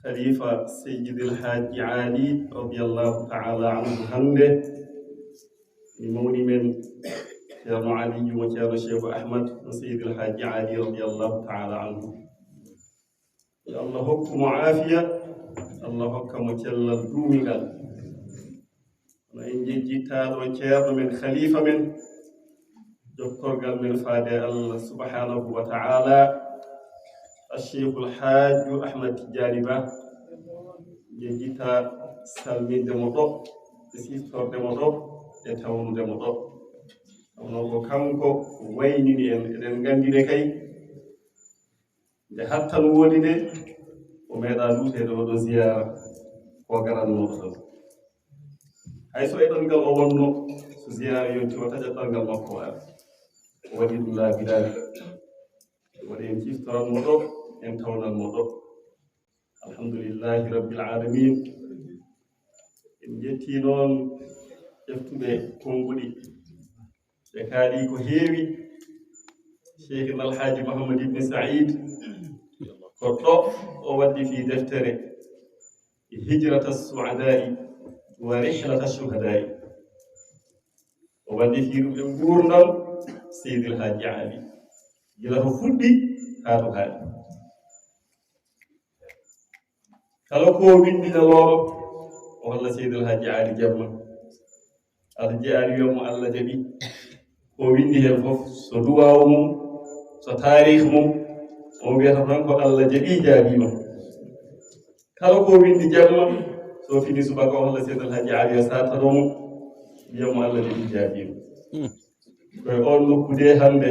خليفة سيد الحاج علي رضي الله تعالى عنه هنده موني من شيخ علي وشيخ الشيخ أحمد سيد الحاج علي رضي الله تعالى عنه الله حكم عافية الله حكم جل دوميغال وإن جيتا وشيخ من خليفة من دكتور من فادي الله سبحانه وتعالى الشيخ الحاج أحمد جانبة جيتا سلمي دموطو سيستور دموطو يتاون دموطو ونوكو كامكو وينيني إن غاندي كاي nde hattan woni de o meeɗa luutede oɗo ziyara ko garanno ɗo hay so e ɗongal o wonno so ziyara yonti o taƴat ɗongal makko ara o waɗi ɗum laabiɗaali waɗi en ciftoranmo ɗo en tawnanmo ɗo alhamdulillahi rabbil alamin en jetti noon ƴeftuɓe konguɗi ɓe kaali ko heewi cheikh alhaji mouhamad ibne saïd ko ɗo o waddi fi deftere hijrata suadai wa rihlata shuhadai o waddi fi ɗum ɓe gurdam seydi alhaji ali gila ko fuɗɗi haa to haali kala ko windinalooɗo o holla seydi alhaji ali jamma alhaji ali wiyomo allah jaɓi ko windi hen fof so duwawu mum so tarikh mum on wiyata tan ko allah jaɓi jaabima kala ko windi jamma so fini subaka o holla seydi alhaji ali o satanomo wiyamo allah jaɓi jaabima koye on nokkude hande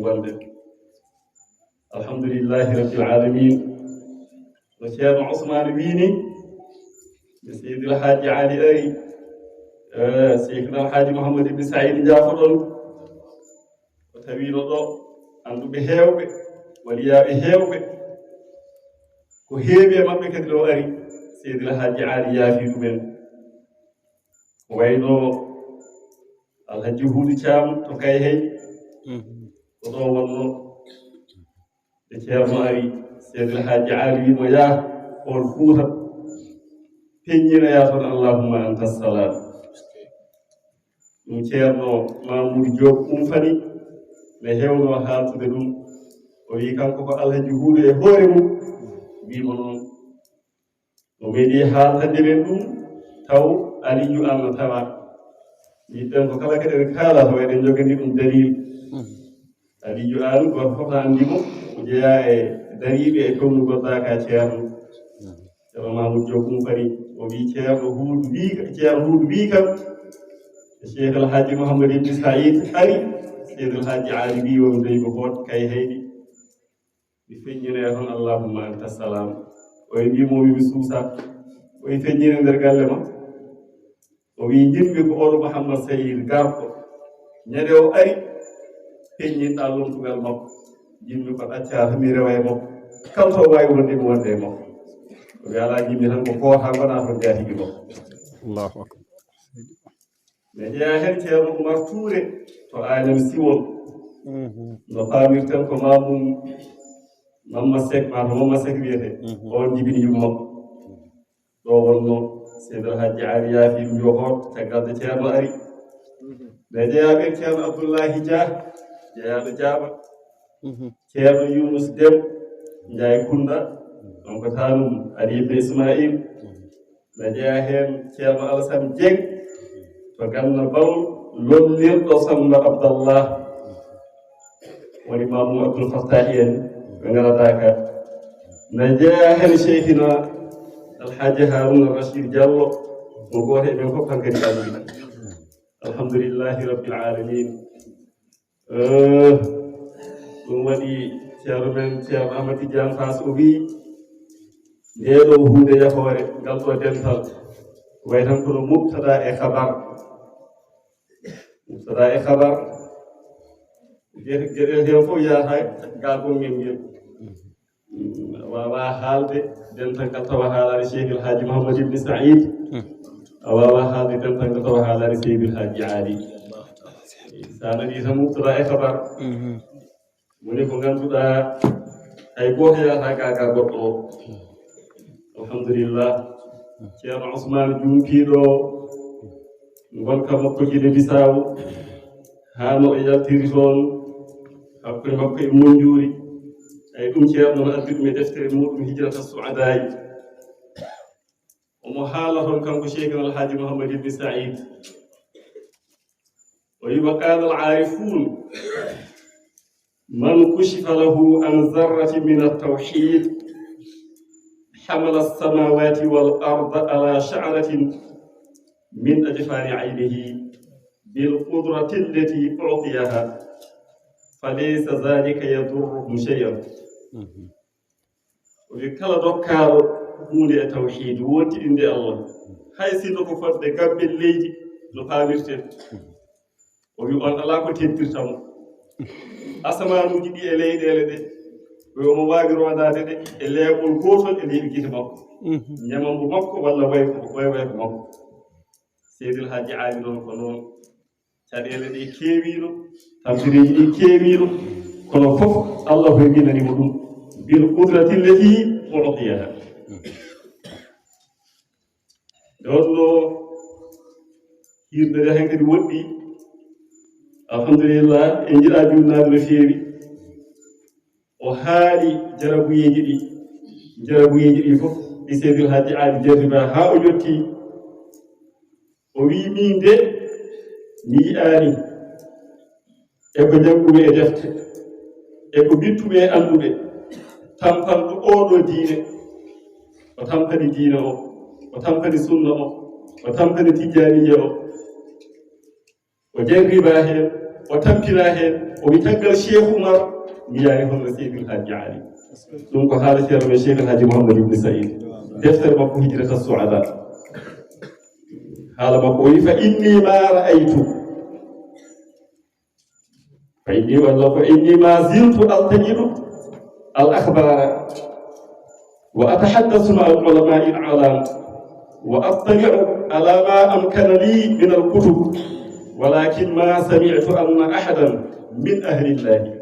gonɗen alhamdulillahi rabbil alamin no ceerno ousmane wini nde seydi alhaji ali ari seykhna alhaji mouhamad ibne saïd jaafoɗon o tawino ɗo anduɓe heewɓe waliyaɓe heewɓe ko heewi e maɓɓe kadi ɗo ari seydi alhaji ali yaafi ɗumen ko wayno alhaji huuɗi caam to kay hey ko ɗo wonno e ceerno ari seydi alhaji ali wimo yaah on fuuta peññinoya toon allahumma anta salam ɗum ceerno mamoudou diop umfani ne hewno haaltude ɗum o wi kanko ko alhaji huuɗo e hoore mum wimo noon o meeɗi haaltaniren ɗum taw aliyu an no tawa yiɗɗen ko kala keɗen kaala to eɗen jogani ɗum dalil aliyu an goto fof no andimo o jeeya e dariɓe e townu goɗɗaka ceerno ceerno mamoudou diop umfani o wi ceerno huuɗo wi kam cheikh alhaji mouhamad ibne saïd ari seydi alhaji ali wi womi dayi ko hoot kay heyɗi mi feññine toon allahumma anta salam oye mbimomi mi suusa oye feññine nder galle ma o wi jinmi ko oɗo mouhammad saïd garɗo ñande o ari feññinɗa lomtugal makko jinmi ko ɗaccata mi rewa e makko kala to wawi wonde mi wonde e makko o wi ala jimmi tan ko koota gona toon jatigi makko allahu akbar mais jeeya hen ceerno oumar touré to anem siwol no paamirten ko mamum mamma sek mata mamma sek wiyete on jibini yummakko ɗo wonno seydi alhaji ali yaafi ɗum yo hoot caggalde ceerno ari mais jeeyaɓen ceerno abdoullahi dia jeeyaɗo jaaɓa ceerno younus dem ndiaye kunda on ko tanum ariɓe ismail mais jeeya hen ceerno alassane dieng to ganna bawl lollirɗo samba abdallah woni mamum abdoul fattahi en ɓe garadaka nde jeeya hen cheikhina alhaji harouna rachid diallo mo goto e ɓen fof hankadi ɓalli alhamdulillahi rabbil alamin ɗum waɗi ceerno men ceerno ahmad tidiane fas o wi ndeɗo hunde yahore ngal ɗo dental way tan kono mubtada e khabar geɗel hen fof yahata gagol ngel ngel wawa haalde dental ngal tawa haalade cheikh alhaji mouhamad ibne saïd a wawa haalde dental ngal tawa haalade seydi alhaji ali sa nani tan mubtada e khabar woni ko ganduɗa hay goto yahata gaga goɗɗo o alhamdulillah ceerno ousmane jumpiiɗo gonka makko gide bisawo hano o yaltiri toon hakkude makko e monjuri ay ɗum ceerno no addi ɗum e deftere muɗum hijrata suadayi omo haala toon kanko cheikh alhaji mouhammad ibni saïd o wi wa qala al-arifun man kushifa lahu an zarrati min at-tawhid حمل السماوات والأرض على شعرة من أجفان عينه بالقدرة التي أعطيها فليس ذلك يضره شيئا وكلا دكار هون التوحيد وانت عند الله هاي سيدو كفر دكاب الليل نقابرت ويقول الله كتير أسمان مجدي إليه دي ويوم واجر ودادي اللي يقول كوفل اللي يجي مكو نعم بمكو ولا ويك مكو سيد الحاج علي دون كنون تاري اللي كيميلو تفسيري كيميلو كنو فوق الله يبين لي مدوم بالقدرة التي أعطيها دولو يرد هنك دودي الحمد لله إنجيل أجونا بفيري وهالي jarabuyeji ɗi fof ɗi seydil haji ali jarriba ha o yetti o wi min de mi yi'ani eko jangumi e defte eko bittumi e anduɓe tampanɗo oɗo diine o tampani diine o tampani sunna o tampani tijjaniya o jarriba hen o tampina hen o wi taggal cheikh oumar mi yaari hono seydil haji ali ɗum ko haala ceerno men cheikh alhaji mouhammad ibni saïd deftere makko hijrata suada haala makko o wi fa inni ma ra'aytu فإني ما زلت ألتجد الأخبار وأتحدث مع العلماء العلام وأطلع على ما أمكن لي من الكتب ولكن ما سمعت أن أحدا من أهل الله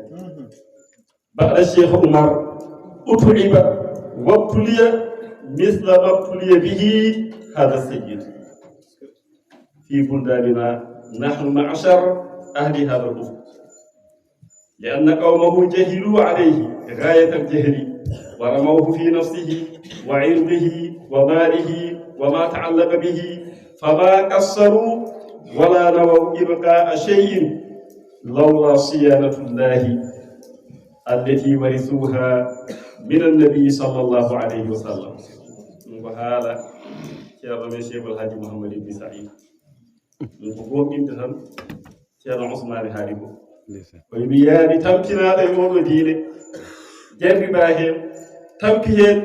بعد الشيخ عمر أتعب وابتلي مثل ما ابتلي به هذا السيد في بلداننا نحن معشر أهل هذا الأفق لأن قومه جهلوا عليه غاية الجهل ورموه في نفسه وعرضه وماله وما تعلق به فما قصروا ولا نووا إبقاء شيء لولا صيانة الله التي ورثوها من النبي صلى الله عليه وسلم وهذا شيخ الشيخ الحاج محمد بن سعيد نقوم بنتهم شيخ عثمان هاربو ويبياني تمكنا لأمور دينه جربا هين تمكين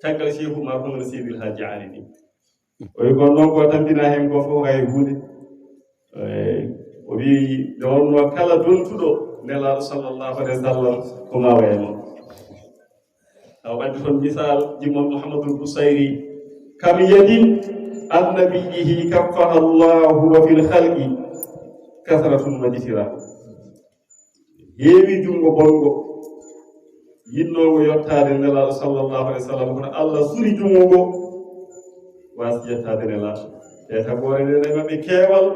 تقل شيخ مرحوم سيد الحاج علي ويقول نوكو تمكنا هين كفو غاي هودي وبي دون وكالا دون تدو نلا صلى الله عليه وسلم كما ويمون أو أدفن مثال جمال محمد البصيري كم يد عن نبيه كفها الله وفي الخلق كثرة مجترا heewi jungo bongo yinnogo yottade nelaɗo sallllahu alih w sallam kono allah suri jungo ngo wasi yettade nelaɗo e tagore nde nayi mabɓe keewal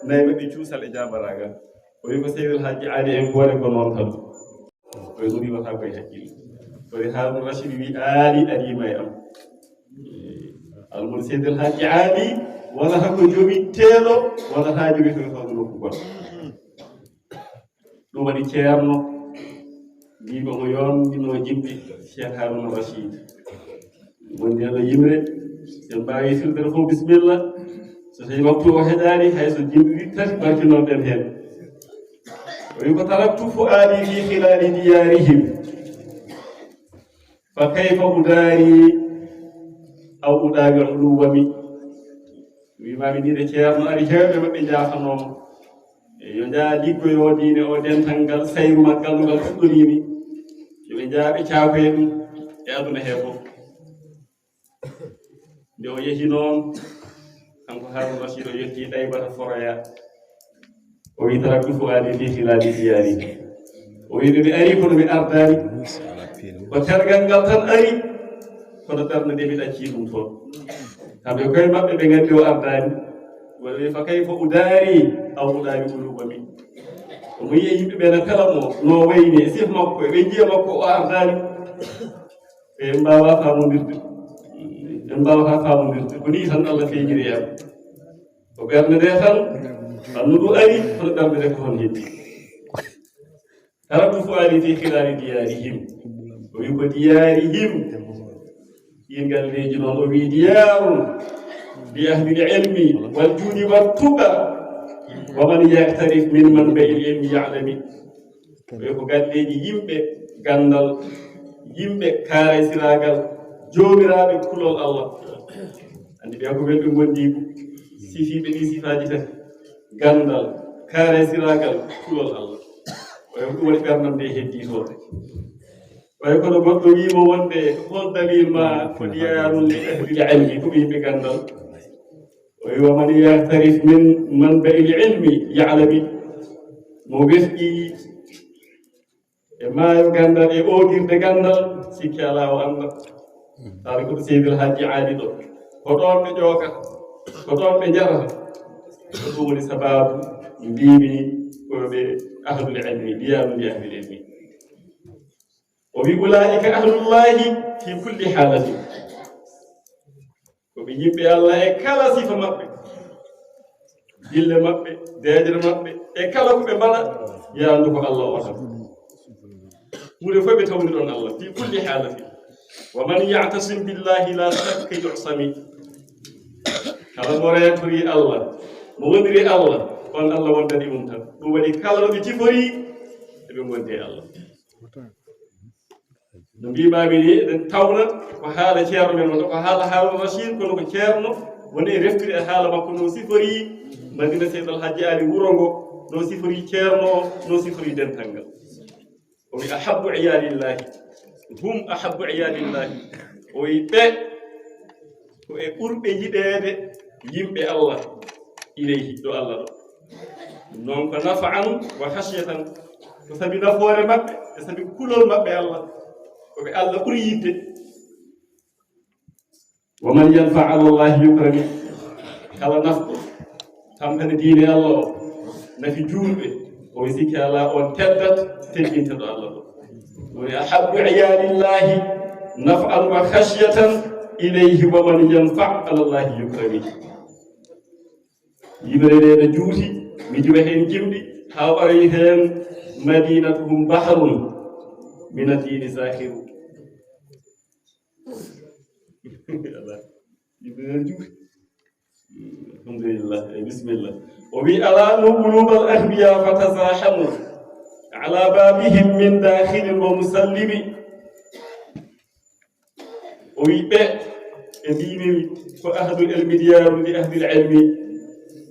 nayi mabɓe cuusal e jabaragal o wi ko seydil haji ali en goone ko noon tan oye ɗum wimata koye haqqille oye harun rachid wi aali aɗima e am almuɗo seydil haji ali wonata ko jomi teeɗo wonata jomi to fawde nokku goɗɗo ɗum waɗi ceerno mbimo mo yomnino jimɓi cheikh harouna rachid woni ɗeɗo yimre sen mbawi filtere fof bisimilla so tawi waktu o heƴani hayso jimɓi ɗi tati barkinoɗen hen o wi ko taraktu fu'aadi fi khilali diyarihim fa kayfa udari aw uɗawi uluwami wimami ɗiɗe ceerno ari hewɓe maɓɓe jafanomo yo jaa liggoyo diine o dental ngal sayru maggal no ngal fuɗɗorimi yoɓe jaaɓe caakoye ɗum e aduna he fof nde o yehi noon kanko harun rachid o yetti ɗaybata foroya o wi taraktu fu'aadi fi khilali diyari o wi mi ari kono mi ardani ko tergal ngal tan ari kono darna nde mi ɗaccii ɗum toon kamɓe koye maɓɓe ɓe nganndi o ardaani waɗa wi fa kayfa udaari aw udaari uluba min omo yiya yimɓe ɓe no pela mo no wayni e sif makko eɓe njiya makko o ardaani en mbawa faamondirde en mbawata faamondirde ko ni tan Allah feeñiri en ko ɓernde nde tan annudu ari hono ɓernde nde ko hon heddi taraktu fu'aadi fi khilali diyarihim o wi ko diyarihim yin galleji noon o wi diyarun bi ahli ilmi wal juudi wat tuqa wa man yaktarif min man bayil ilmi ya'lami wi ko galleji yimɓe gandal yimɓe kaaraytiragal joomiraaɓe kulol Allah andi ɓe ko ɓen ɓe gondi sifiiɓe ɗi sifaaji tati gandal kaaraytiragal kulol Allah oyo ɗum waɗi ɓernam nde heddi toon way kono goɗɗo wiimo wonde hol dalil ma ko diyarun li ahlil ilmi ko ɓe yimɓe gandal o wi waman yahtarif min manba'il ilmi ya'lami mo wefƴi e maayo gandal e oogirde gandal sikki alaa o annda tawa ko ɗo seydil hajji aali ɗo ko ɗon ɓe ƴookata ko ɗon ɓe jarata ko ɗum woni sababu mbimi koɓe ahlul ilmi diyanu li ahlil ilmi o wi ulaika ahlullahi fi kulli halati koɓe yimɓe Allah e kala sifa maɓɓe dille maɓɓe deejere maɓɓe e kala ko ɓe mbaɗa yaandu ko Allah wata hunde fof ɓe tawni ɗon Allah fi kulli halati wa man ya'tasim billahi la shakka yu'sami kala mo reetori Allah mo wondiri Allah on Allah wondani ɗum tan ɗum waɗi kala no ɓe tifori eɓe gondi e Allah no mbimami ni eɗen tawna ko haala ceerno men wonɗo ko haala Haruna Rachid kono ko ceerno woni e reftude e haala makko no sifori Madina Seydal Hajji Ali wuro ngo no sifori ceerno no sifori dental ngal o wi ahabbu iyalillahi hum ahabbu iyalillahi o wi ɓe ko e ɓurɓe yiɗeede yimɓe Allah ileyhi ɗo Allah ɗo noon ko nafa'an wa khashyatan ko sabi nafoore maɓɓe e sabi kulol maɓɓe Allah koɓe Allah ɓuri yidde wa man yanfa ala llahi yukrami kala nafɗo tampane diine Allah o nafi juulɓe o wi sikki ala on teddat teddinteɗo Allah ɗo woni ahabbu iyalillahi naf'an wa khashyatan ilayhi wa man yanfa ala llahi yukrami yimɓe ɗe no juuti mi jiwa heen jimɗi haa ɓaroyi heen madinatuhum bahrun min ad-dini zahiru yimɓe ɗe no juuti alhamdulillah bismillah o wi alanu qulubal ahbiya fatazahamu ala babihim min dakhilin wa musallimi o wi ɓe e mbimi ko ahlul ilmi diyaru li ahlil ilmi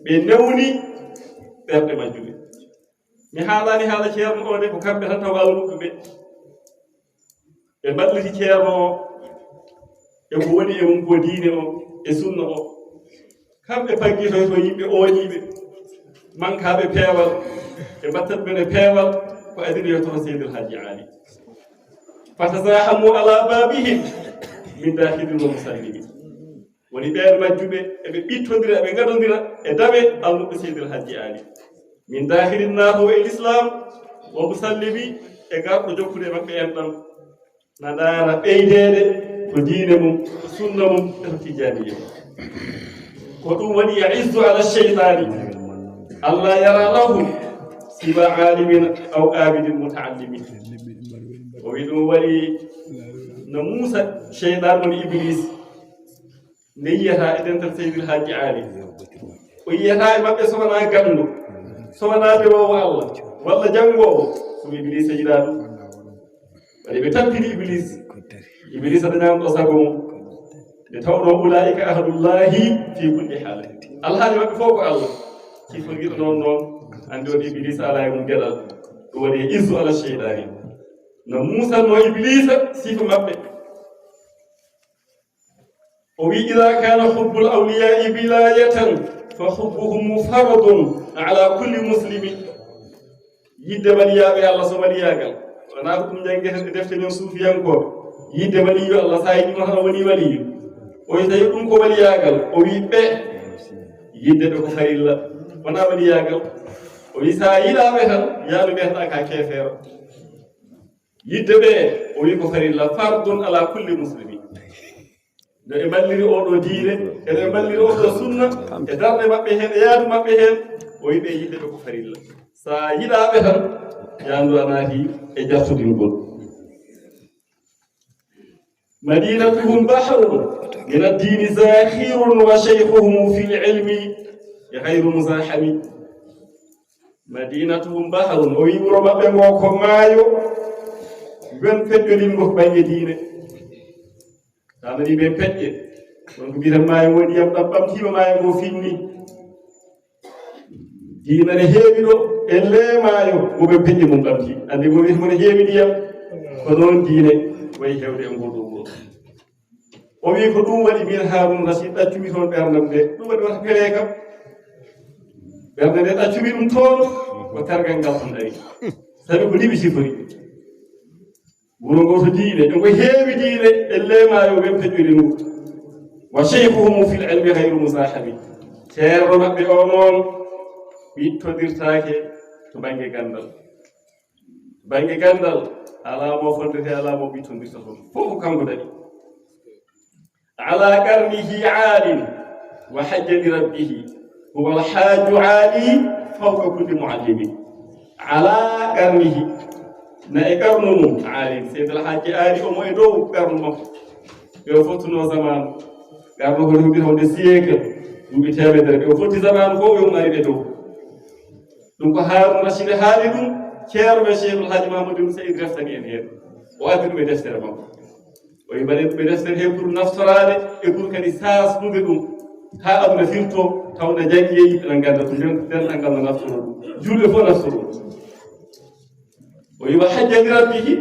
ɓe newni ɓerɗe majjuɓe mi haalani haala ceerno o de ko kamɓe tan taw almuɓe ɓe ɓe mballiti ceerno o e ko woni e mum ko diine o e sunna o kamɓe paggitoy to yimɓe ooñiiɓe mankaɓe peewal e mbattat men e peewal ko adiri yo toon Seydil Hajji Ali fatazahamu ala babihim min dakhilin wa musallimi woni ɓeen majjuɓe eɓe ɓittodira eɓe ngaɗodira e daɓe almuɓe Seydil Hajji Ali min dakhilin naatowo e l'islam wa musallimi e garɗo jokkude maɓɓe en ɗam na ndaara ɓeydeede ko diine mum ko sunna mum e to tijaniye ko ɗum waɗi yaizzu ala cheytani Allah yara lahu siwa alimin aw abidin mutaallimin o wi ɗum waɗi no Muusa cheytan woni Iblis nde yiyata e dental Seydil Hajji Ali o yiyata e maɓɓe so wona ganndo so wona dewowo Allah walla janngowo ɗum Iblis yiɗa ɗum waɗi ɓe tampini Iblis dañama ɗo sago mum ɓe tawɗo ulaika ahlullahi fi kulli halati alhaali maɓɓe fof ko Allah siforgiɗo noon noon andi on Iblis ala e mum geɗal ɗum waɗi izzu ala cheytani no Muusa no Iblisa sifa maɓɓe o wi ida kana hubbul awliyai bilayatan fa hubbuhum mufaradun ala kulli muslimi yidde waliyaɓe Allah so waliyagal wona ko ɗum jangueten e defte men suufiyankoɓe yidde waliyo Allah sa yiɗi tan woni waliyo o tawi ɗum ko waliyagal o wi ɓe yidde ɓe ko farilla wona waliyagal o wi sa yiɗaɓe tan yaanu mbiyata ka kefeero yidde ɓe o wi ko farilla fardun ala kulli muslimin no e balliri oɗo diine eɗo e balliri oɗo sunna e darde maɓɓe heen e yaadu maɓɓe heen o wi ɓe yidde ɓe ko farilla sa yiɗaɓe tan yaandu a naati e jartudingol madinatuhum bahrun min addini zakhirun wa shaykhuhum fi lilmi gayru musahami madinatuhum bahrun o wi wuro maɓɓe ngo ko maayo wen feƴƴolingo ko baŋnge diine sa nani ɓe peƴƴe won ko mbiyeten maayo ngo ndiyam ɗam ɓamtima maayo ngo finni diina ne heewi ɗo e leemaayo woɓe peƴƴe mum ɓamti andi mo wiyata mone heewi ndiyam ko noon diine wayi hewde e ngo ɗo wuro o wi ko ɗum waɗi min Harun Rashid ɗaccumi toon ɓerdam nde ɗum waɗi wata pele kam ɓerde nde ɗaccumi ɗum toon ko tergal ngal tan ari sabi ko liɓi sifori wuro ngo to diine ɗongo heewi diine e leemaayo wen peƴƴori ngu wa cheikhuhum fil ilmi gayru musahabi ceerno maɓɓe o noon wittodirtaake to baŋnge ganndal baŋnge ganndal alaa mo fontete alaa mo wittodirta toon fof kanko daɗi ala qarnihi aalin wa hajja li rabbihi huwa alhaaju aali fawqa kulli muallimi ala qarnihi na e qarnu mum aalin seydi alhaaji aali omo e dow qarnu makko ɓe o fottuno zamanu qarnu ko ɗum mbiyata wonde siècle duuɓi temedere ɓe o fotti zamanu fof yo mari ɓe dow ɗum ko Harun Rashid haali ɗum ceerno Cheikh Alhaji Mamadou Saïd reftani en heen o addi ɗum e deftere makko o wi mbaɗen ɗum e deftere heen pour naftorade e pour kadi saasnude ɗum haa aduna firto tawna janngi e yimɓe ɗan ngannda ɗum denɗal no naftoro ɗum julɓe fof naftoro ɗum o wi wa hajja li rabbihi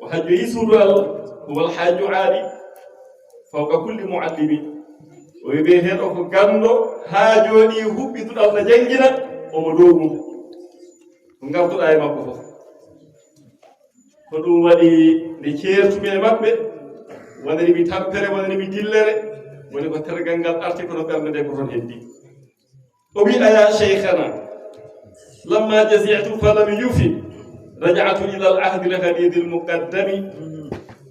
o hajjo yi suudu Allah huwal haaju aali fawqa kulli muallimi o wi biyeteeɗo ko ganndo haa jooni huɓɓituɗal no janngina omo dow mum ko ngarduɗaa e makko fof ko ɗum waɗi nde ceertumi e maɓɓe waɗanimi tampere waɗanimi dillere woni ko tergal ngal arti kono ɓernde nde ko toon heddi o wi aya cheikhana lamma jasiatu falam yufi rajatu ila al ahdi lhadidi lmuqaddami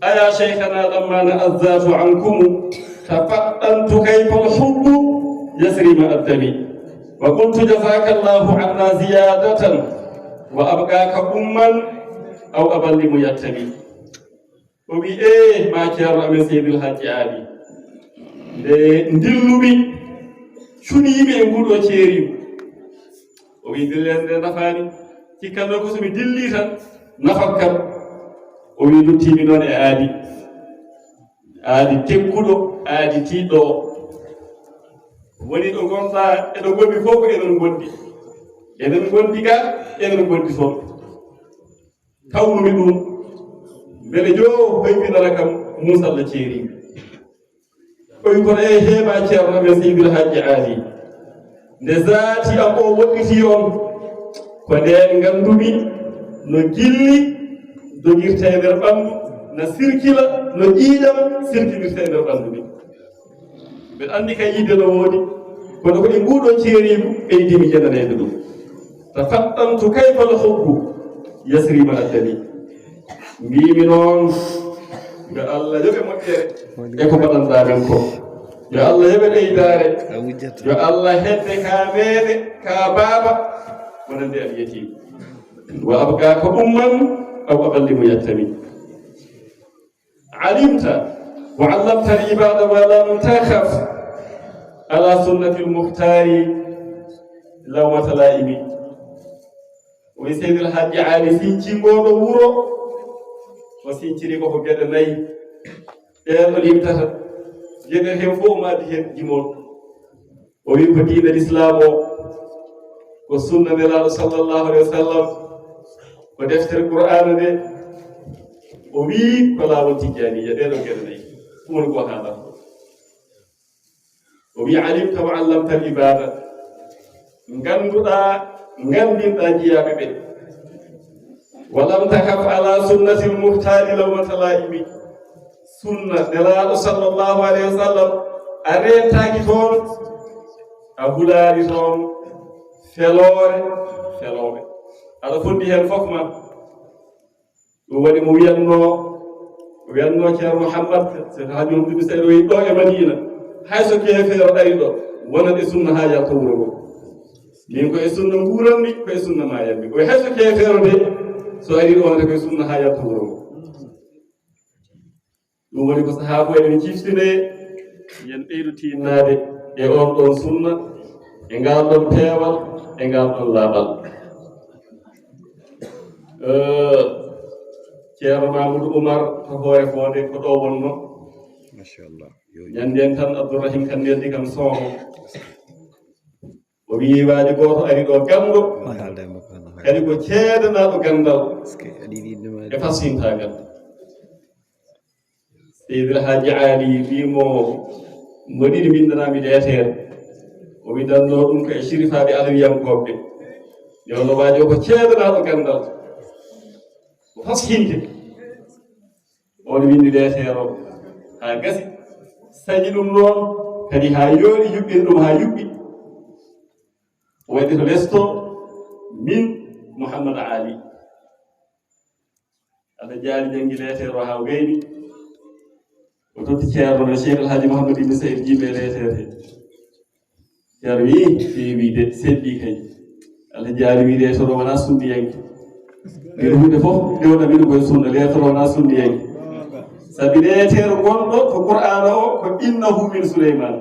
aya cheikhana lamma na'azzatu ankum tafaddantu kayfa alhubbu yasri ma addami wa qultu jazaka allahu anna ziyadatan wa abqaka umman aw aballi mo yattami o wi ma ceerno amen seydil hajji aali nde ndillumi cuniimi e nguɗo ceeriyu o wi dillede nde nafaani cikkanno ko somi dilli tan nafat kam o wi luttimi noon e aadi tekkuɗo aadi tiiɗɗo o woni ɗo gonɗa eɗo gondi fof ko eɗen gondi ga eɗen gondi toon tawnumi ɗum mbele joo hoyɓinana kam musalla ceeri o wi kono e heeɓa ceerno men seydil hajji aali nde zaati am o woɗɗiti on ko nden ngandumi no gilli dogirte e nder ɓanndu no sirkila no ƴiiƴam sirkinirte e nder ɓanndu mi mbeɗa anndi kay yidde no woodi kono ko e nguuɗo ceeriigu ɓeydimi jenaneede ɗum tafattantu kayfa l hubbu yasrima addani mbimi noon yo Allah yoɓe moƴƴere e ko mbaɗanɗaa men ko yo Allah yoɓe ɗeydaare yo Allah hedde ka meeɗe ka baaba wonande al yatim wa abqaka umman aw aballimu yattami alimta wa allamta al ibada wa lam takhaf ala sunnati al muhtari lawmata laimi o seydi el hajji aali sincingoɗo wuro o sinciri koko geɗe nayi ɗeɗo limtata geɗe hen fof maadi hen jimol o wi ko diina l'islam o ko sunna nelaɗo sallllahu alayhi wa sallam ko deftere qur'ana nde o wi ko laawol tijjaniya ɗeɗo geɗe nayi ɗum woni ko haalata o wi alimta wa allamta al ibada ngannduɗa ngandinɗa jiyaɓe ɓe walam takaf ala sunnati lmuhtari lawmata laimi sunna nelaaɗo sallllahu alayhi wa sallam a reentaaki toon a hulaari toon feloore felooɓe aɗa fonndi heen fof ma ɗum waɗi mo wiyatnoo ceerno mouhammad sen haa joni ɗumi seeɗa o yi ɗo e madina hay so keefeero ɗari ɗo wonat e sunna haa yalta wuro ngo min ko e sunna nguuranmi ko e sunna mayammi koye hay so keefeero de so ari ɗo wonata koye sunna haa yalta wuro ngo ɗum woni ko sahaabo en ciftine yen ɓeydu tinnaade e on ɗon sunna e ngal ɗon peewal e ngal ɗon laaɓal ceerno mamadou oumar to hoore fonde ko ɗo wonno machallah ñanden tan abdourahim kan neldi kam soomo o wii waaji gooto ari ɗo ganndo kadi ko ceedanaaɗo ganndal e fasintaagal seydil haji ali wimo mboɗiɗi mbindanaami leeteere o windanno ɗum ko e sirifaaɓe alawiyankoɓe yewno waaji o ko ceedanaaɗo ganndal ko fasinte on windi leeteere o haa gasi sañi ɗum noon kadi haa yooɗi yuɓɓin ɗum haa yuɓɓi o waɗi to lesto min mouhammad ali aɗa jaali janngi leeteere o haa weyni o totti ceerno no cheikh alhaji mouhammad ibne sayd jiɓe leeteere he ceerno wi feewi de seɗɗi kay aɗa jaali wi leetere o wonaa sunniyanke min hunde fof dewna min koye sunna leetere o wonaa sunniyanke sabi leetere gonɗo ko qur'ana o ko innahu min souleymane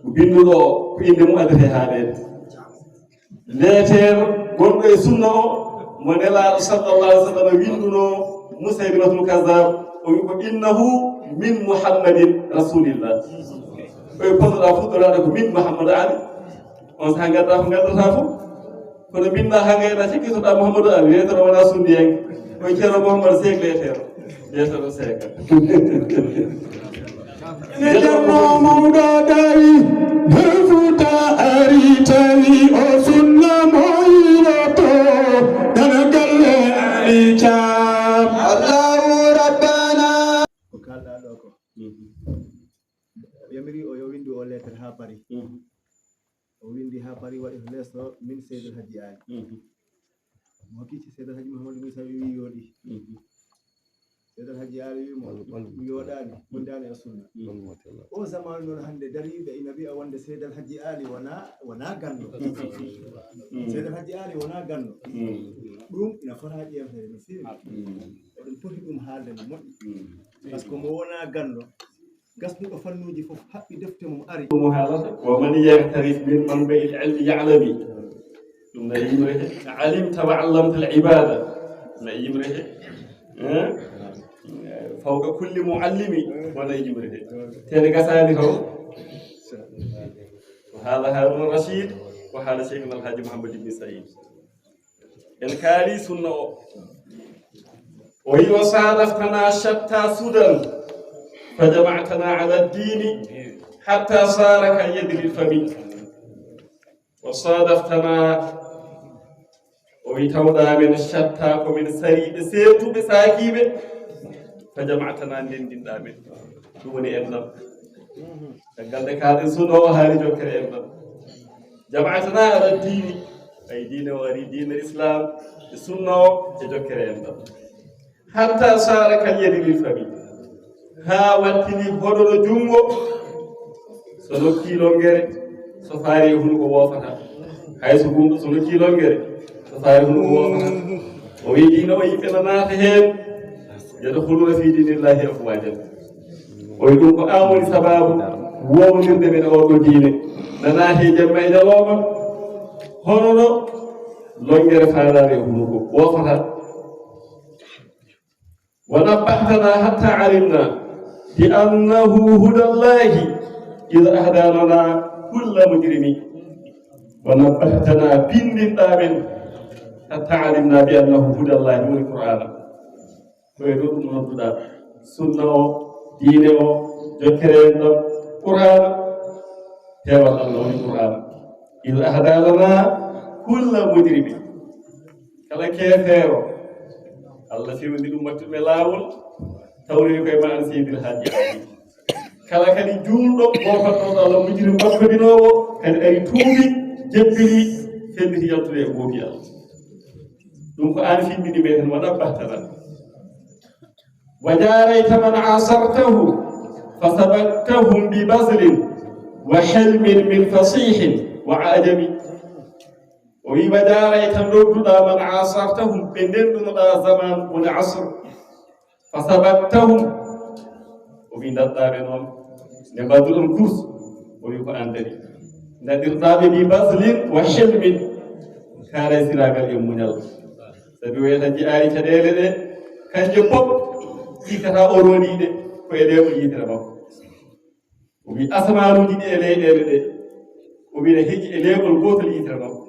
ko binduɗo o ko inde mum addete haaɗede leetere gonɗo e sunna o mo nelaaɗo sallallahu alih w sallam winduno musaylimatul kasab o wi ko innahu min mouhammadin rasulillah koye ponnoɗa fuɗɗorade ko min mouhammadou ali on saha gadda ko gaddata fof kono binda ha gayɗa cikkitoɗa mouhammadou ali leetere wona sunniyanke koye ceerno mouhammad seeg leetere leetere o seega ceerno mawɗo dari hefuta ari tawi o sunna moyiroto dana galle ari cam allahu rabbana ko kalɗa ɗo ko yamiri o yo windu o lettere ha paari o windi ha paari waɗi to lesso min seydou hadji ali mo kici seydou hadji mouhamadou moussa wi yooɗi seydou hadji ali wimo ɗum yooɗani wondani e sunna o zamanu noon hande dariɓe ina wiya wonde seydou hadji ali wona ganno seydou hadji ali wona ganno ɗum ina fota ƴewtere no fewi eɗen poti ɗum haalde no moƴƴi par ce que mo wona ganno gasnuɗo fannuji fof haɓɓi defte mum ari ɗum haalata ومن يغترف من منبع العلم يعلمي ɗum no yimrete alimta wa allamta al ibada no yimrete fawqa kulli muallimi wona yimrete tede gasani taw ko haala haruna rachid ko haala cheikhna alhaji mouhammad ibni saïd en kaali sunna o wi o sadaftana shatta sudan فجمعتنا على الدين حتى صار كيد للفم وصادفتنا ويتوضا من الشتى ومن سريد سيرتو بساكيبه فجمعتنا ندين دامن دوني ابنم قال لك هذا سنه وهذه جوكر ابنم جمعتنا على الدين اي دين وري دين الاسلام السنه جوكر ابنم حتى صار كيد للفم ها wattini hoɗoɗo jungo so nokki longere so faari hunko wofata hay so gumɗo so nokki longere so faari hunko wofata o wi dino o yimɓe no naata heen yadkhuluna fi dinillahi afwajan o wi ɗum ko an woni sababu wowdirde men oɗo diine no naate jamma e ñalawma hono no longere faarade e hunko wofata ونبهتنا حتى علمنا بأنه هدى الله إذا أهدى لنا كل مجرم ونبهتنا بالنتاب حتى علمنا بأنه هدى الله هو القرآن ويدود من الهدى سنة دين ذكرين قرآن تابع الله القرآن إذا أهدى لنا كل مجرم كلا كيفيرو Allah fewndi ɗum wattuɓe laawol tawri koye ma an seydil haaji kala kadi juulɗo gofatnoɗo Allah mujiri makkodinowo kadi ari tuubi jebbiri felliti yaltude e goofi Allah ɗum ko an fimmini meɗen waɗa bahtana wa jarayta man asartahu fasabattahum bi baslin wa hilmin min fasihin wa ajami o wi wa jarayta nodduɗa man asartahum ɓe ndendunoɗa zaman woni asr fasabattahum o wi dadɗaɓe noon nde mbaddu ɗon course o wi ko andari daɗirɗaɓe bi baslin wa hilmin kaaray siragal e muñal sabi wiyata jiyaari caɗele ɗe kanje pop ikkata o roniɗe ko e ɗe o yitere makko o wi asamanuji ɗi e leyɗele ɗe o wina heeƴi e leɓol gotol yitere makko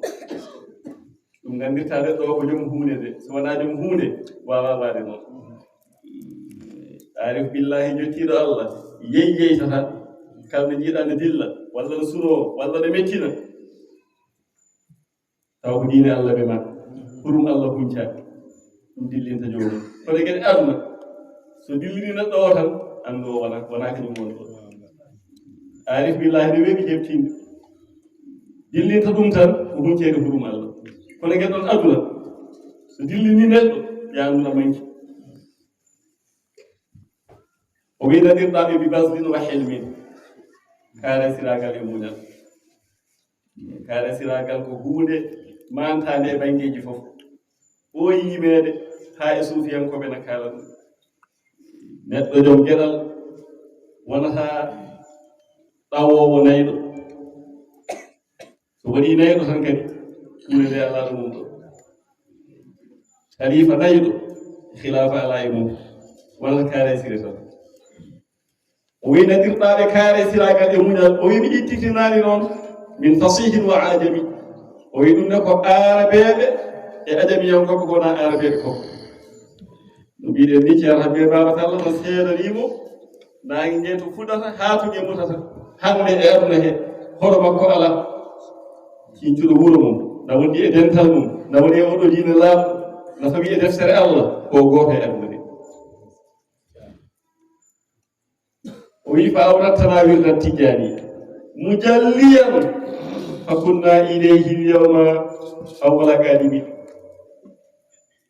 ɗum gandirta neɗɗo o ko joom hunde nde so wona joom hunde wawa wade noon arif billahi jottiɗo Allah yeyyeytata kalno jiiɗa ne dilla walla no suno walla ne mettina taw ko diine Allah ɓe ma hurum Allah huncaki ɗum dillinta jomum kono kadi aduna so dillini neɗɗo o tan andu o wona kañum woni ɗo arif billahi ne weɓi heɓtinde dillinta ɗum tan ko huncede hurum Allah kono kadi ɗon aduna so dillini neɗɗo ya anduna manki o wi nadirɗaɓe bi baslin wa hilmin kaare siragal e muñal kaare siragal ko hunde mantade e banggueji fof o yimede ha e suufiyankoɓe na kala ɗum neɗɗo joom gueɗal wonata ɗawowo nayɗo so waɗi nayɗo tan kadi hunde nde ala ɗo mum ɗo khalifa nayɗo khilafa ala e mum wonata kaare sire tan o wi nadirɗaɓe kaare siragal e muñal o wi mi ittitinani noon min fasihin wa ajami o wi ɗum ne ko arabeɓe e ajamiyankoɓe kona arabeɓe koko no mbiɗen ni ceerno habbe babata Allah no seedanimo nangue ngue to fuɗata hatugue mutata hande e aduna he hoɗo makko ala cincuɗo wuuro mum na woni e dental mum na woni e oɗo diine laaɓɗo na fawi e deftere Allah ko goto e aduna he o wi fa awrattana wirdan tijani mujalliyan fa kunna ilayhi lyawma awwala qadimi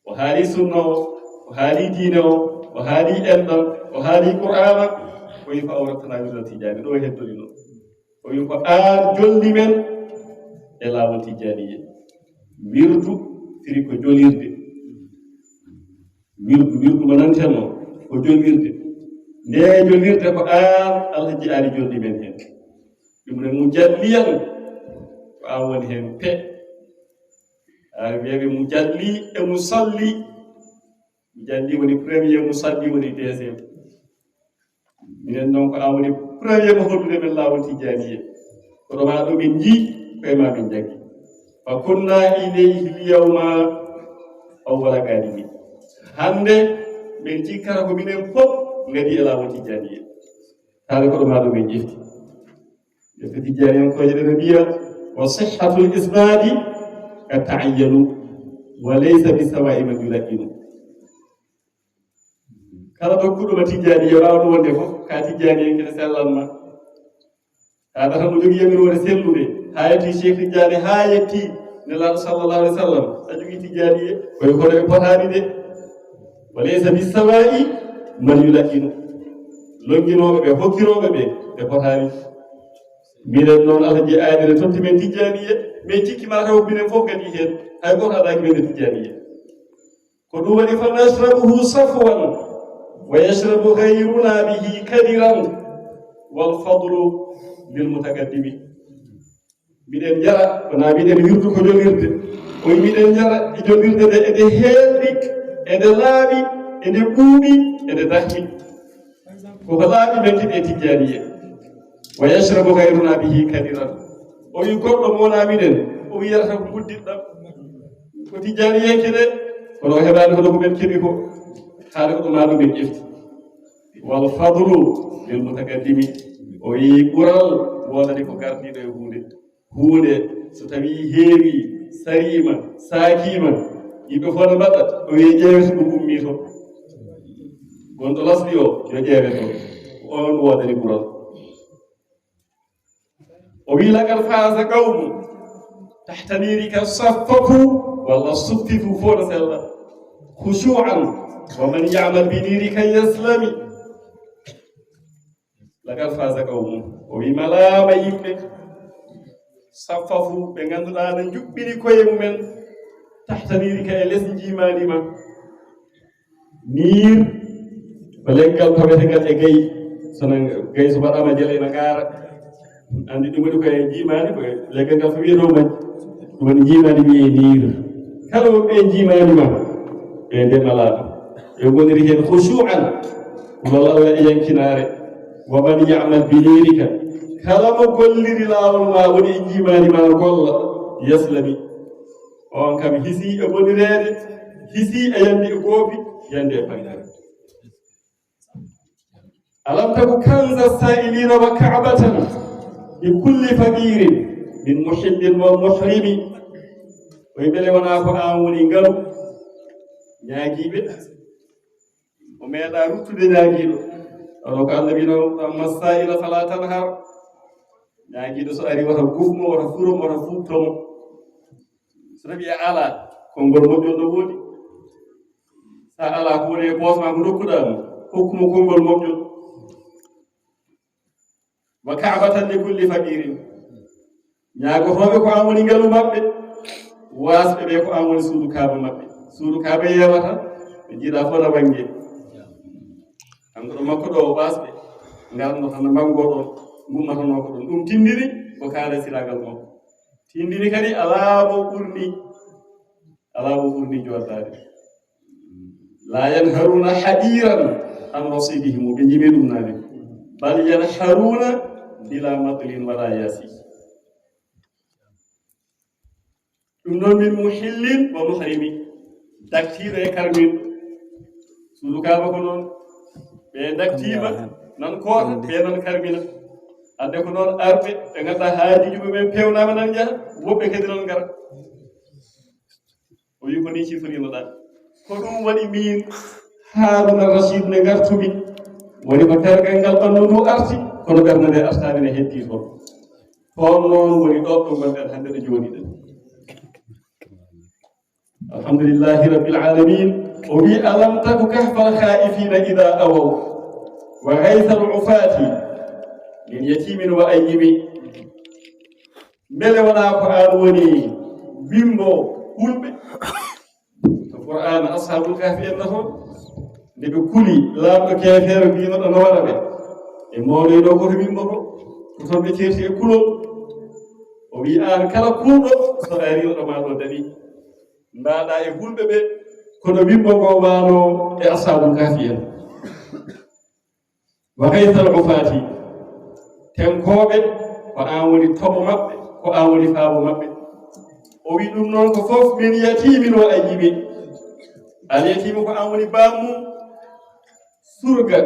o haali sunna o haali diine o haali enɗam o haali qur'ana o wi fa awrattana wirdan tijani ɗo heddori noon o wi ko an joldi men e laawol tijaniye wirdu firi ko jolirde wirdu mo nantenno ko jolirde nde jolirde ko an Allah jiyaari jolɗi men hen ɗum ne mujalliyan ko an woni hen pe a wiyeɓe mujalli e musalli mujalli woni premier musalli woni deuxiéme minen noon ko an woni premier mo hollude men laawol tijaniye koɗo ma ɗo min jii koye ma min jaggi fa kunna ilayhi lyawma awwala qadimi hande min cikkata ko minen fof ngadi e laawol tijaniye haade koɗo ma ɗo min ƴefti defte tijaniyankoje ɗene mbiya wa sihhatul isnadi ka ta'ayyanu wa laysa bi sawa'i man yulaqqinu kala dokkuɗoma tijaniye wawɗo wonde fof ka tijaniyen kene sellanma haɗa tan mo jogui yamirore sellude ha yetti cheikh tijani ha yetti nelaɗo sallallahu alih w sallam sa jogui tijaniye koye kono ɓe potani de wa laysa bi sawa'i man yulaqqinu longinoɓe ɓe hokkiroɓe ɓe potani minen noon Allah je aadire totti men tijaniye min cikki ma taw minen fof kadi hen hay goto aɗaki men tijaniye ko ɗum waɗi fa nashrabuhu safwan wa yashrabu ghayruna bihi kadiran wal fadlu lil mutaqaddimi miɗen jara wona miɗen wirdu ko jolirde oyi miɗen jara e jolirde nde ede heeɓi ede laaɓi ede ɓuuɓi ede dahmi koko laaɓi men tiɗe tijaniye wa yashrabu gayruna bihi kadiran o wi goɗɗo mona miɗen o wiyata ko guddiɗɗam ko tijaniyenke de kono o heɓani hono ko men keeɓi ko haade ko ɗum ma ɗum men ƴefti wal fadlu lil mutaqaddimi o wi ɓural wonani ko gardiɗo e hunde so tawi heewi sarima saakima yimɓe fof no mbaɗɗa o wi ƴeewete ɗum ummi to gonɗo lasɗi o yo ƴeewe to on wodani ɓural o wi lagal faasa qawmu tahtaniri ka saffafu walla suffifu fo no sella khushu'an wa man ya'mal bi nirika yaslami lagal faasa qawmu o wi malama yimɓe saffafu ɓe ngannduɗaa no juɓɓini koye mumen tahtanirika e les jiimaɗima niir ko leggal tawetegal e gayi sono gayi so waɗama jele ene ngaara andi ɗum waɗi koye jiimani ko leggal ngal so wiyeto majji ɗum woni jiimani wiye niir kala woɓɓe jiimanima ɓe ndemalaɗo ɓe goniri hen khushu'an lol Allah e yankinare wa man ya'mal bi nirika kala mo golliri laawol ma woni e jiimanima golla yaslami on kam hisi e bonirede hisi e yande e goofi yande e bangare alam taku kanza sa'ilina wa ka'batan bi kulli faqirin min muhibbin wa muhrimi way bele wona ko an woni ngalu ñaagiɓe o meeɗa ruttude ñaagiɗo ono ko Allah wino amma sa'ila fala tanhar ñaagiɗo so ari wata gufmo wata furomo wata fuɓtomo so tawi a ala konngol moƴƴol ɗo woodi sa ala ko woni e poosma ko dokkuɗamo hokkumo konngol moƴƴol wa ka'batan li kulli faqirin ñaagotoɓe ko an woni ngalu maɓɓe wasɓe ɓe ko an woni suudu kaaba maɓɓe suudu kaaba yewata ɓe jiiɗa fof na wange kanko ɗo makko ɗo o wasɓe ngarno tan mango ɗon gummatanoko ɗon ɗum tindiri ko kaala siragal makko tindiri kadi alaabo ɓurni joddade la yanharuna hadiran an rasidihim ɓe jimi ɗum nani bal yanharuna bila matlin wala yasi ɗum noon min muhillin wa muhrimi daktiɗo e karmin suudu kaaba ko noon ɓe daktima nan koota ɓe nan karmina adde ko noon arɓe ɓe ganduɗa haajijuɓe ɓen pewnama nan jaha woɓɓe kadi nan gara o wi ko ni cifrinoɗa ko ɗum waɗi min Haruna Rashid ne gartumi woni ko tergal ngal ɓandu ndu arti kono ɓernde nde artani ne heddi toon toon noon woni ɗo ɗo gonɗen hannde ɗo jooɗiɗen alhamdulillahi rabbil alamin o wi alam taku kahfal khaifina ida awaw wa ghaytha al-ufati min yatimin wa ayyimi mbele wona ko an woni wimbo hulɓe to qur'an ashabul kahfi en toon nde ɓe kuli laamɗo keefeere mbinoɗo no waɗa ɓe e mawnoyɗo koto wimbo ko toon ɓe ceerti e kulol o wi an kala kulɗo so ariɗo ma ɗo daɗi mbaɗa e hulɓe ɓe kono wimbo ngo wano e ashabul kahfi en wa ghaythal ufati tenkoɓe ko an woni toɓo maɓɓe ko an woni faabo maɓɓe o wi ɗum noon ko fof min yatimin o ajibi al yatimu ko an woni bammum surga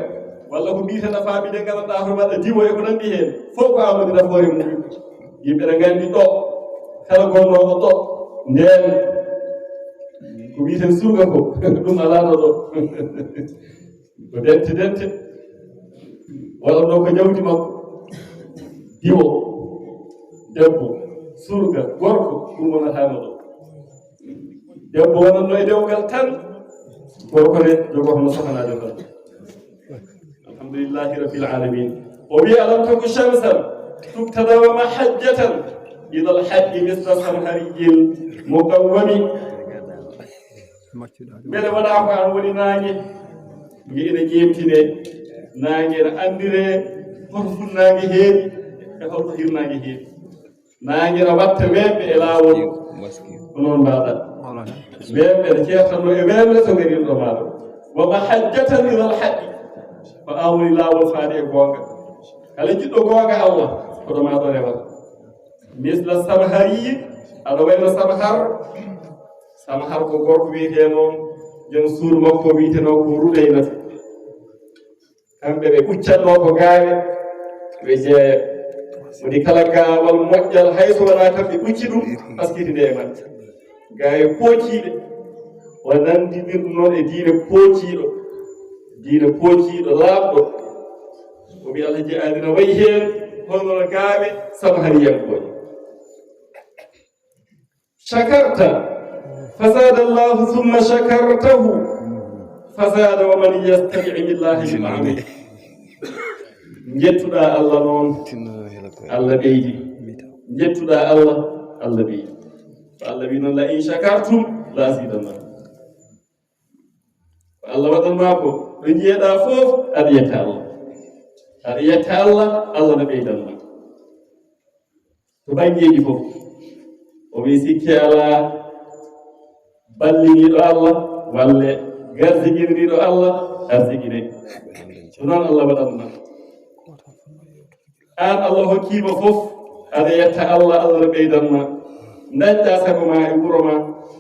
walla ko mbiteɗa faaɓi de gandanɗa to mbaɗa diwo e ko nandi hen fof ko an woni nafoore mum yimɓe ne gandi ɗo kala gonnoɗo ɗo nden ko mbiten surga ko ɗum alaɗo ɗo ko dente walla ɗo ko ñawdi makko diwo debbo surga gorko ɗum wonatano ɗo debbo wonanno e dewgal tan gorko ne jogotono sohanajo tan alhamdulillahi rabbil alamin o wi alam taku shamsan tubtada wa mahajjatan ida alhaqqi misla samhariyil muqawwami mbele waɗa ko an woni naange nge ene ƴeemtine naange ene andire hoto funnaange heewi e holto hirnaange heewi naange ne watta wemɓe e laawol ko noon mbaɗa wemɓe ne ceertanno e wemre so ngariɗo maɗo wa mahajjatan ila alhaqqi ko an woni laawol faade e goonga kala jiɗɗo goonga Allah koɗo maɗo rewata misla samhariyi aɗa wayno samhar ko gorko wiyeteno jon suur makko wiyeteno ko ruɗeynata kamɓe ɓe ɓuccatno ko gaawe ɓe jeeya woni kala gaawal moƴƴal hayso wona kamɓe ɓucci ɗum paskiti nde e maɓɓe gaawe poociiɗe o nandidir ɗum noon e diine poociiɗo diina pookiiɗo laaɓɗo o wi alhaji adina wayi heen honono gaaɓe sabu hari yakkoje shakarta fasada allahu thumma shakartahu fasada wa man yastami billahi bimaami jettuɗa allah noon allah ɓeydi jettuɗa allah allah ɓeydi Allah wi noon la in shakartum la azidannakum ko Allah waɗanma ko ɗo jiyeɗa fof aɗa yetta Allah aɗa yetta Allah Allah no ɓeydanma to ɓangeji fof o wi sikki ala balliniɗo Allah walle garsigirniɗo Allah arsigine so noon Allah waɗanma an Allah hokkima fof aɗa yetta Allah Allah no ɓeydanma dañƴa sago ma e wuro ma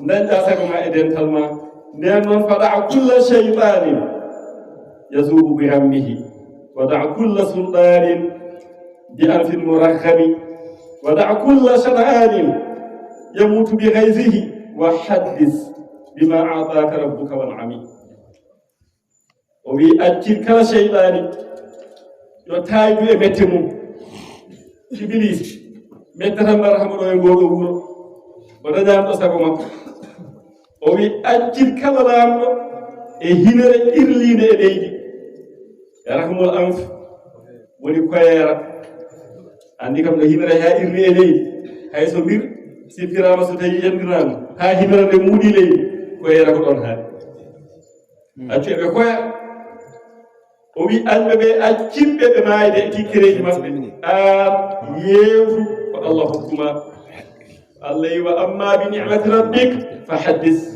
dañƴa sago ma e dental ma nden noon faɗa kulla cheytanin yasubu bi hammihi wada kulla sultanin bi anfin murakkami wada kulla shan'anin yamutu bi ghayzihi wa haddis bima a'taka rabbuka wal ami o wi accir kala cheytani yo taaydu e mette mum iblis mettata mbar hamo ɗo e ngoɗo wuro o dañamɗo sago makko o wi accir kala laamɗo e hinere irlide e leydi yarahmul anf woni koyera andi kam no hinere ha irli e leydi hay so mbir sippirama so tawi yendirama ha hinere nde muuɗi leydi koyera ko ɗon haali accu eɓe koya o wi anɓe ɓe accirɓe ɓe maayde e tikkireji maɓɓe an yeewtu ko Allah hokkuma Allah yi wa amma bi ni'mati rabbik fa haddis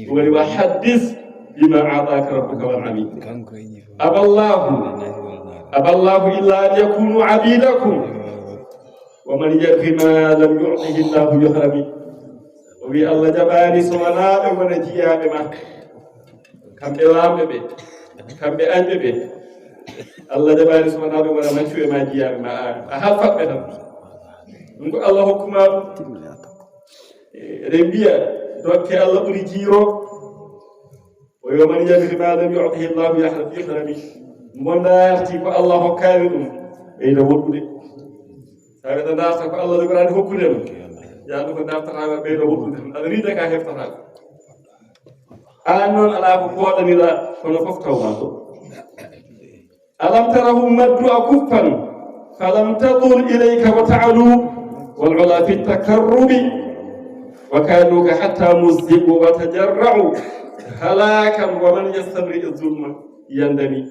woni wa haddis bima a'taka rabbuka wal ami aballahu illa an yakunu abidakum wa man yabghi ma lam yu'tihi Allahu yuhrami o wi Allah jaɓani so wonaaɓe wona jiyaɓe ma kamɓe lamɓe ɓe kamɓe anɓe ɓe Allah jaɓani so wonaaɓe wona maccu e ma jiyaɓe ma a halfatɓe tan ɗum ko Allah hokkuma ɗum eɗen mbiya dokke Allah ɓuri jiiro o yo man yabghi ma lam yu'tihi Allahu yuhrami mo naarti ko Allah hokkani ɗum ɓeyda woɗɗude sa weɗa darta ko Allah jogorani hokkude ma yaadu ko dartata ɓeyda woɗɗude aɗa riida ka heftata an noon ala ko pooɗaniɗa kono fof tawma ɗo alam tarahum maddu akuffan falam tadur ilayka wa ta'alu wal ula fi takarrubi wa kanuka hatta muzziqu wa tajarra'u halakan wa man yastabri zulma yandami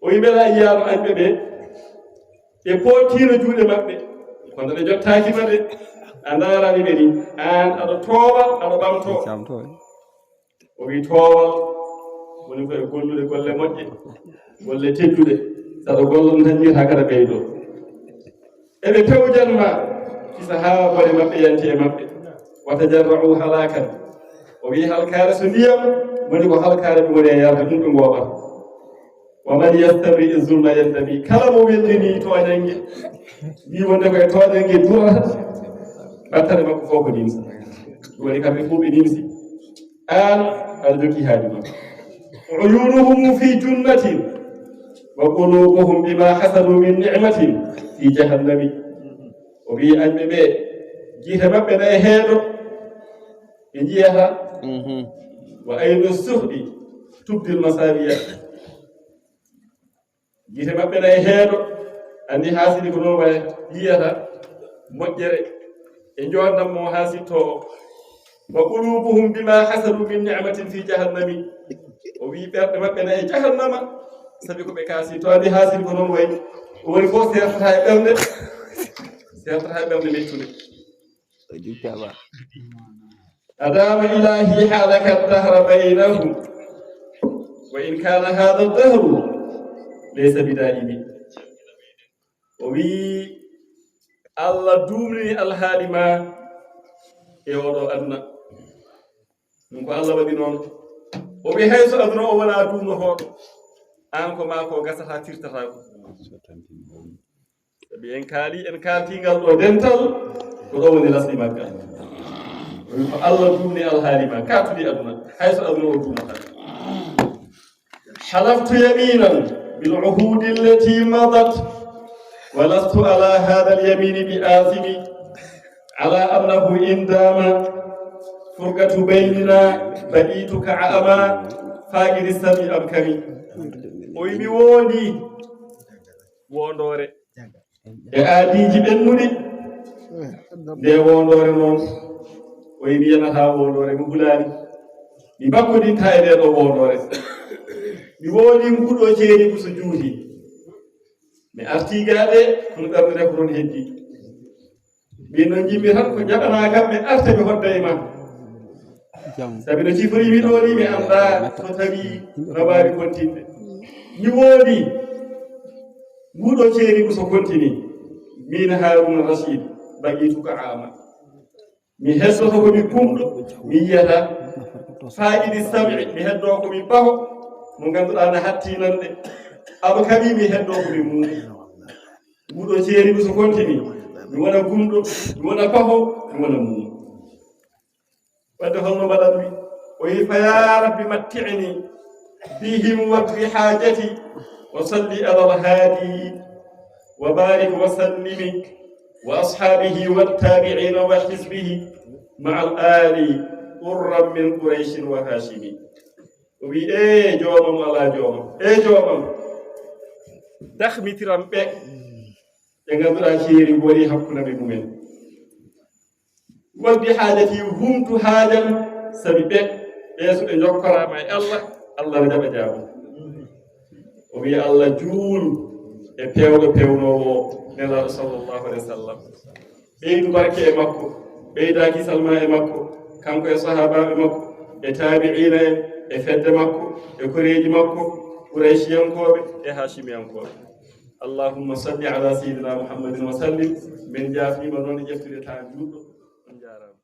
o yimɓela yiyano anɓe ɓe e pootino juuɗe maɓɓe kono ɗe jottakima de a darani ɓe ni an aɗa toowa aɗa ɓamto o wi toowal woni koye gollude golle moƴƴe golle tedduɗe saɗa gollon tan jiyata kada ɓeydo eɓe pewjanma kisa ha bone maɓɓe yanti e maɓɓe wata jarra'u halakan o wi halkare so ndiyam woni ko halkare ɓe woni e yarde ɗum ɓe gooɓata wa man yastabri zulma yandami kala mo weldini toñangue wiwonde koye toñangue durata ɓattane makko fof ko nimsa ɗum woni kamɓe fof ɓe nimsi an aɗa jogui haaju ma uyunuhum fi junnatin wa qulubuhum bima hasanu min ni'matin fi jahannami o wi anɓe ɓe jiite maɓɓe na e heeɗo ɓe jiyata wa aynu suhɗi tubdil masawiya jiite maɓɓe na e heeɗo andi haasidi ko noon waye yiyata moƴƴere e jondam mo ha sittowo wa qulubuhum bima hasanu min ni'matin fi jahannami o wi ɓerɗe maɓɓe na e jahannama sabi ko ɓe kaasi to andi haasidi ko noon wayi o woni fof sertata e ɓernde mettude adama ilahi halaka dahra baynahum wa in kana hada dahru laysa bida'imi o wi Allah dumni alhaali ma e oɗo aduna ɗum ko Allah waɗi noon o wi hayso aduna o wona dumnotoɗo an ko ma ko gasata firtata ko sabi en kaltingal ɗo dental ko ɗo woni lasɗi maggal o wi ko Allah dumni alhaali ma katuɗi aduna hayso aduna o dumnata حلفت يمينا بالعهود التي مضت ولست على هذا اليمين بآثم على أنه إن دام فرقة بيننا بقيتك عأما فاقد السمي أبكمي ويمي ووني wondore e aadiji ɓennuɗi nde wondore noon o wi yanata wondore mi hulani mi bakkodinta e nde ɗo wondore mi woodi nguɗo ceeri ko so juuti mi arti gaɗe kono ɓernude ko ɗon heddi min noon jimmi tan ko jaɓana kam mi arta mi hodda e ma sabi no cifrimi ɗo ni mi anda so tawi rabaari kontinde mi woodi nguɗo ceeri ko so kontini min Haruna Rashid baqituka ama mi heddoto komi kumɗo mi yiyata faa'idi sami mi heddo komi baho mo ganduɗa na hattinande aba kami mi heddo komi mum nguɗo ceeri ko so kontini mi wona gumɗo mi wona baho mi wona mum wadde holno mbaɗanmi o yi fa ya rabbi matti'ni fihim waqti hajati وصلي على الهادي وبارك وسلم وأصحابه والتابعين وحزبه مع الآل قرا من قريش وهاشم وبي جومم على جومم جومم دخمي ترامبي يغادر شيري بوري حقنا بمؤمن ودي حاجتي همت حاجا سبيبه يسو نجوكرا ما الله رجب جابو o wi Allah juul e pewɗo pewnowo nelaɗo sallllahu alih wa sallam ɓeydu barke e makko ɓeydaki salma e makko kanko e sahabaɓe makko e tabi'ina en e fedde makko e koreji makko qurayshiyankoɓe e hashimiyankoɓe allahumma salli ala sayidina muhammadin wa sallim min jafima noon e ƴeftude ta juɗɗo on jarama